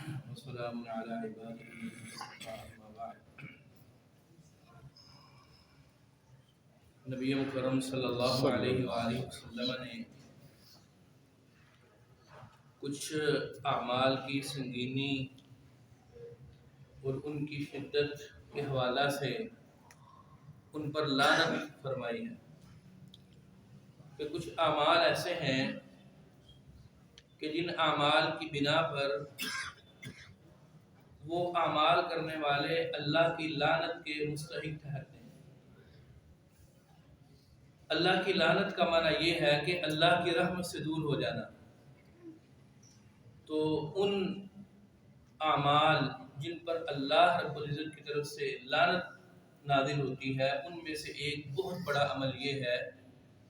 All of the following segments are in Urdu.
وسلام علی عباده اما بعد۔ نبی مکرم صلی اللہ علیہ وآلہ وسلم نے کچھ اعمال کی سنگینی اور ان کی شدت کے حوالہ سے ان پر لعنت فرمائی ہے کہ کچھ اعمال ایسے ہیں کہ جن اعمال کی بنا پر وہ اعمال کرنے والے اللہ کی لعنت کے مستحق ٹھہرتے ہیں۔ اللہ کی لعنت کا معنی یہ ہے کہ اللہ کی رحمت سے دور ہو جانا۔ تو ان اعمال جن پر اللہ رب العزت کی طرف سے لعنت نازل ہوتی ہے ان میں سے ایک بہت بڑا عمل یہ ہے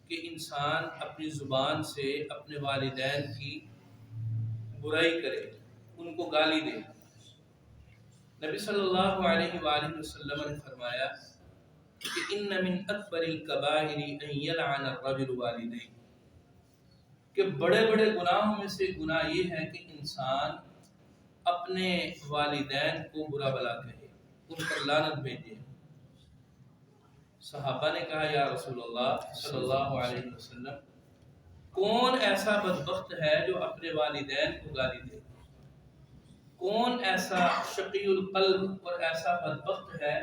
کہ انسان اپنی زبان سے اپنے والدین کی برائی کرے، ان کو گالی دے۔ نبی صلی اللہ علیہ وآلہ وسلم نے فرمایا کہ ان من اکبر الکبائر ان یلعن الرجل والدیہ، کہ بڑے بڑے گناہوں میں سے گناہ یہ ہے کہ انسان اپنے والدین کو برا بلا کہے، ان پر لعنت بھیجے۔ صحابہ نے کہا یا رسول اللہ صلی اللہ علیہ وسلم، کون ایسا بدبخت ہے جو اپنے والدین کو گالی دے؟ کون ایسا شقی القلب اور ایسا بدبخت ہے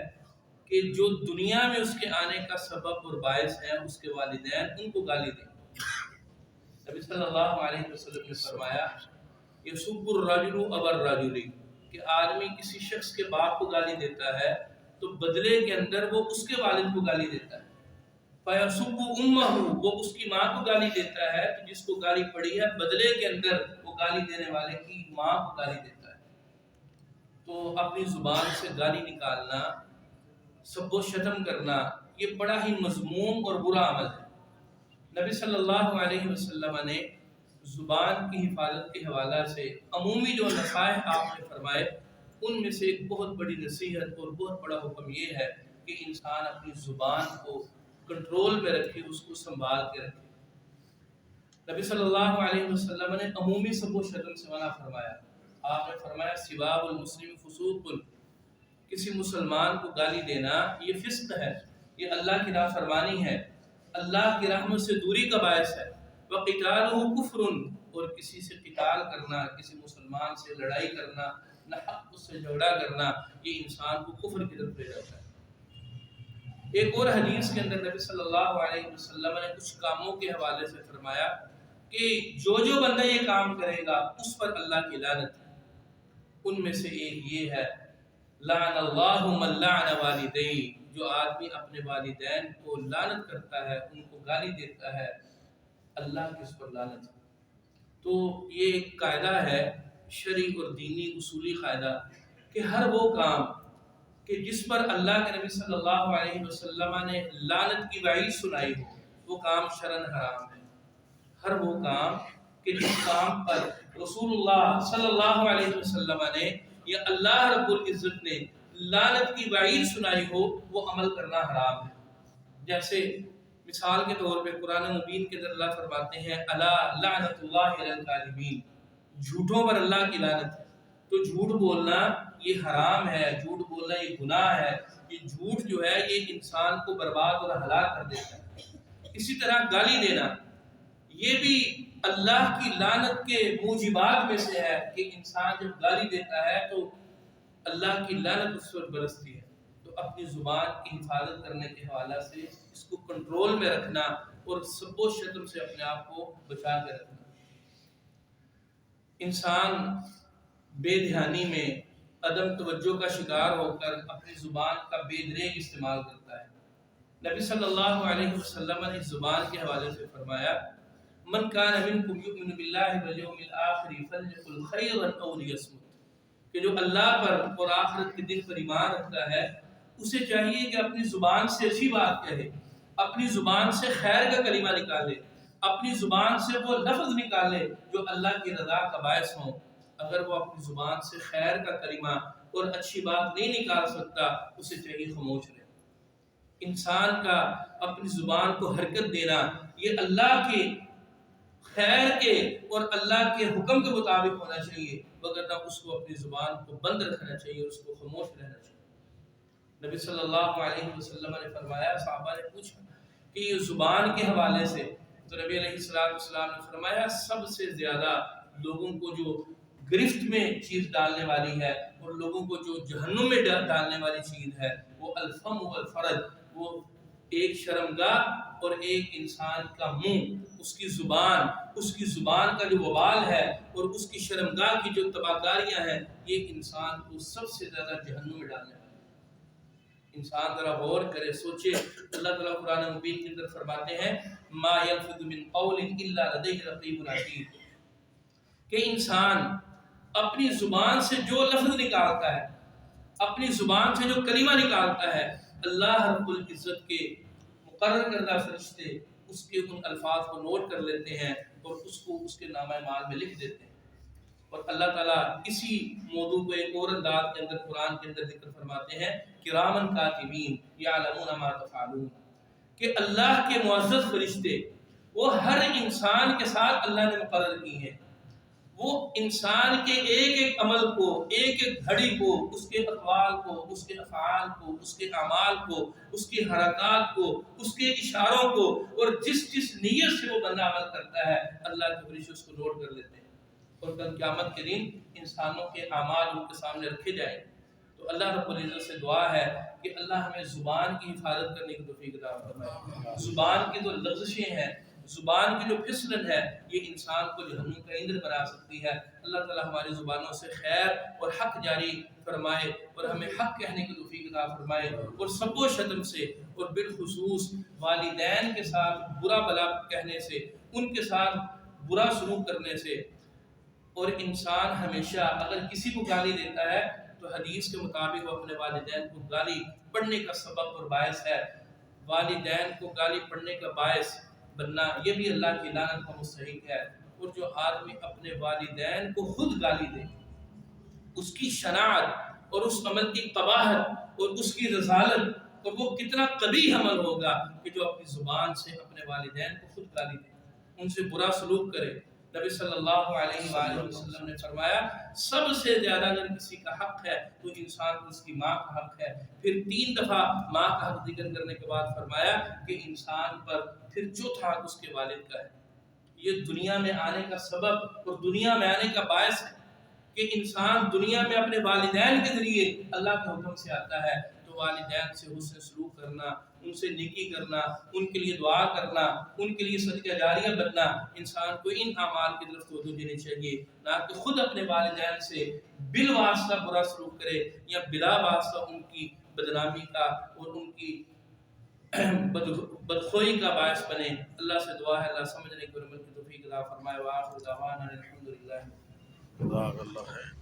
کہ جو دنیا میں اس کے آنے کا سبب اور باعث ہے اس کے والدین ان کو گالی دیں؟ نبی صلی اللہ علیہ وسلم نے فرمایا یسب الرجل ابا الرجل، کہ آدمی کسی شخص کے باپ کو گالی دیتا ہے تو بدلے کے اندر وہ اس کے والد کو گالی دیتا ہے۔ فیسب امہ، وہ اس کی ماں کو گالی دیتا ہے، تو جس کو گالی پڑی ہے بدلے کے اندر وہ گالی دینے والے کی ماں کو گالی دیتا ہے۔ تو اپنی زبان سے گالی نکالنا، سب و شتم کرنا، یہ بڑا ہی مذموم اور برا عمل ہے۔ نبی صلی اللہ علیہ وسلم نے زبان کی حفاظت کے حوالہ سے عمومی جو نصائح آپ نے فرمائے ان میں سے ایک بہت بڑی نصیحت اور بہت بڑا حکم یہ ہے کہ انسان اپنی زبان کو کنٹرول میں رکھے، اس کو سنبھال کے رکھے۔ نبی صلی اللہ علیہ وسلم نے عمومی سب و شتم سے منع فرمایا۔ آپ نے فرمایا سباب المسلم فسوق، کسی مسلمان کو گالی دینا یہ فسق ہے، یہ اللہ کی نافرمانی ہے، اللہ کی رحمت سے دوری کا باعث ہے۔ وقتالہ کفر، اور کسی سے قتال کرنا، کسی مسلمان سے لڑائی کرنا، ناحق اس سے جھگڑا کرنا، یہ انسان کو کفر کی طرف لے جاتا ہے۔ ایک اور حدیث کے اندر نبی صلی اللہ علیہ وسلم نے کچھ کاموں کے حوالے سے فرمایا کہ جو بندہ یہ کام کرے گا اس پر اللہ کی لعنت ہے۔ ان میں سے ایک یہ ہے لعن اللہ من لعن والدیہ، جو آدمی اپنے والدین کو لعنت کرتا ہے، ان کو گالی دیتا ہے، اللہ کی اس پر لعنت ہے۔ تو یہ ایک قاعدہ ہے شرعی اور دینی اصولی قاعدہ کہ ہر وہ کام کہ جس پر اللہ کے نبی صلی اللہ علیہ وسلم نے لعنت کی وعید سنائی ہو وہ کام شرعاً حرام ہے۔ ہر وہ کام کہ جس کام پر رسول اللہ صلی اللہ علیہ وسلم نے یا اللہ رب العزت نے لعنت کی وعید سنائی ہو وہ عمل کرنا حرام ہے۔ جیسے مثال کے طور پہ قرآن مبین کے اندر اللہ فرماتے ہیں الا لعنت اللہ علی الکاذبین، جھوٹوں پر اللہ کی لعنت ہے۔ تو جھوٹ بولنا یہ حرام ہے، جھوٹ بولنا یہ گناہ ہے، یہ جھوٹ جو ہے یہ انسان کو برباد اور ہلاک کر دیتا ہے۔ اسی طرح گالی دینا یہ بھی اللہ کی لعنت کے موجبات میں سے ہے کہ انسان جب گالی دیتا ہے تو اللہ کی لعنت اس پر برستی ہے۔ تو اپنی زبان کی حفاظت کرنے کے حوالہ سے اس کو کنٹرول میں رکھنا اور سب و شتم سے اپنے آپ کو بچا کے رکھنا۔ انسان بے دھیانی میں عدم توجہ کا شکار ہو کر اپنی زبان کا بے دریغ استعمال کرتا ہے۔ نبی صلی اللہ علیہ وسلم نے اس زبان کے حوالے سے فرمایا من کان منکم یؤمن باللہ والیوم الآخر فلیقل خیرا او لیصمت، کہ جو اللہ پر اور آخرت کے دن پر ایمان رکھتا ہے اسے چاہیے کہ اپنی زبان سے اچھی بات کہے، اپنی زبان سے خیر کا کلمہ نکالے، اپنی زبان سے وہ لفظ نکالے جو اللہ کی رضا کا باعث ہوں۔ اگر وہ اپنی زبان سے خیر کا کلمہ اور اچھی بات نہیں نکال سکتا اسے چاہیے خاموش رہے۔ انسان کا اپنی زبان کو حرکت دینا یہ اللہ کے خیر کے اور اللہ کے حکم کے مطابق ہونا چاہیے، وگرنہ اس کو اپنی زبان کو بند رکھنا چاہیے، اس کو خاموش رہنا چاہیے۔ نبی صلی اللہ علیہ وسلم نے فرمایا، صحابہ نے پوچھا کہ یہ زبان کے حوالے سے، تو نبی علیہ السلام نے فرمایا سب سے زیادہ لوگوں کو جو گرفت میں چیز ڈالنے والی ہے اور لوگوں کو جو جہنم میں ڈالنے والی چیز ہے وہ الفم والفرج، وہ ایک شرمگاہ اور ایک انسان کا منہ، اس کی زبان کا جو وبال ہے اور اس کی شرمگاہ کی جو تباہکاریاں ہیں، یہ انسان کو سب سے زیادہ جہنم میں ڈالنے والی ہے۔ انسان ذرا غور کرے، سوچے۔ اللہ تعالیٰ قرآن مبین کے اندر فرماتے ہیں ما یلفظ من قول الا لدیہ رقیب عتید، کہ انسان اپنی زبان سے جو لفظ نکالتا ہے، اپنی زبان سے جو کلمہ نکالتا ہے، اللہ رب العزت کے مقرر کردہ فرشتے اس کے ان الفاظ کو نوٹ کر لیتے ہیں اور اس کو اس کے نامہ اعمال میں لکھ دیتے ہیں۔ اور اللہ تعالیٰ اسی موضوع کو ایک اور انداز کے اندر قرآن کے اندر ذکر فرماتے ہیں کرامن کاتبین یعلمون ما تفعلون، کہ اللہ کے معزز فرشتے وہ ہر انسان کے ساتھ اللہ نے مقرر کی ہیں، وہ انسان کے ایک ایک عمل کو، ایک ایک گھڑی کو، اس کے اقوال کو، اس کے افعال کو، اس کے اعمال کو، اس کی حرکات کو، اس کے اشاروں کو، اور جس نیت سے وہ بندہ عمل کرتا ہے، اللہ کے فرشتے اس کو نوٹ کر لیتے ہیں۔ اور کل قیامت کے دن انسانوں کے اعمال ان کے سامنے رکھے جائیں۔ تو اللہ رب العزت سے دعا ہے کہ اللہ ہمیں زبان کی حفاظت کرنے کی توفیق عطا فرمائے۔ زبان کی جو لغزشیں ہیں، زبان کی جو پھسلن ہے، یہ انسان کو جہنم کا ایندھن بنا سکتی ہے۔ اللہ تعالی ہماری زبانوں سے خیر اور حق جاری فرمائے اور ہمیں حق کہنے کی توفیق عطا فرمائے، اور سب و شتم سے اور بالخصوص والدین کے ساتھ برا بلا کہنے سے، ان کے ساتھ برا سلوک کرنے سے۔ اور انسان ہمیشہ اگر کسی کو گالی دیتا ہے تو حدیث کے مطابق وہ اپنے والدین کو گالی پڑھنے کا سبب اور باعث ہے۔ والدین کو گالی پڑھنے کا باعث بننا یہ بھی اللہ کی لعنت کا مستحق ہے۔ اور جو آدمی اپنے والدین کو خود گالی دے، اس کی شناعت اور اس عمل کی قباحت اور اس کی رذالت، اور وہ کتنا قبیح عمل ہوگا کہ جو اپنی زبان سے اپنے والدین کو خود گالی دے، ان سے برا سلوک کرے۔ نبی صلی اللہ علیہ وآلہ وسلم نے فرمایا سب سے زیادہ اگر کسی کا حق ہے تو انسان کو اس کی ماں کا حق ہے۔ پھر 3 دفعہ ماں کا حق ذکر کرنے کے بعد فرمایا کہ انسان پر پھر چوتھا حق اس کے والد کا ہے۔ یہ دنیا میں آنے کا سبب اور دنیا میں آنے کا باعث ہے کہ انسان دنیا میں اپنے والدین کے ذریعے اللہ کے حکم سے آتا ہے۔ تو والدین سے حسن سلوک کرنا، ان سے نیکی کرنا، ان کے لیے دعا کرنا، ان کے لیے صدقہ جاریہ بننا، انسان کو ان اعمال کی طرف توجہ دینی چاہیے، نہ کہ خود اپنے والدین سے بالواسطہ برا سلوک کرے یا بلا واسطہ ان کی بدنامی کا اور ان کی بدخوئی کا باعث بنے۔ اللہ سے دعا ہے اللہ سمجھنے کی اور عمل کی توفیق عطا فرمائے۔ وآخر دعوانا الحمدللہ۔ جزاک اللہ خیر۔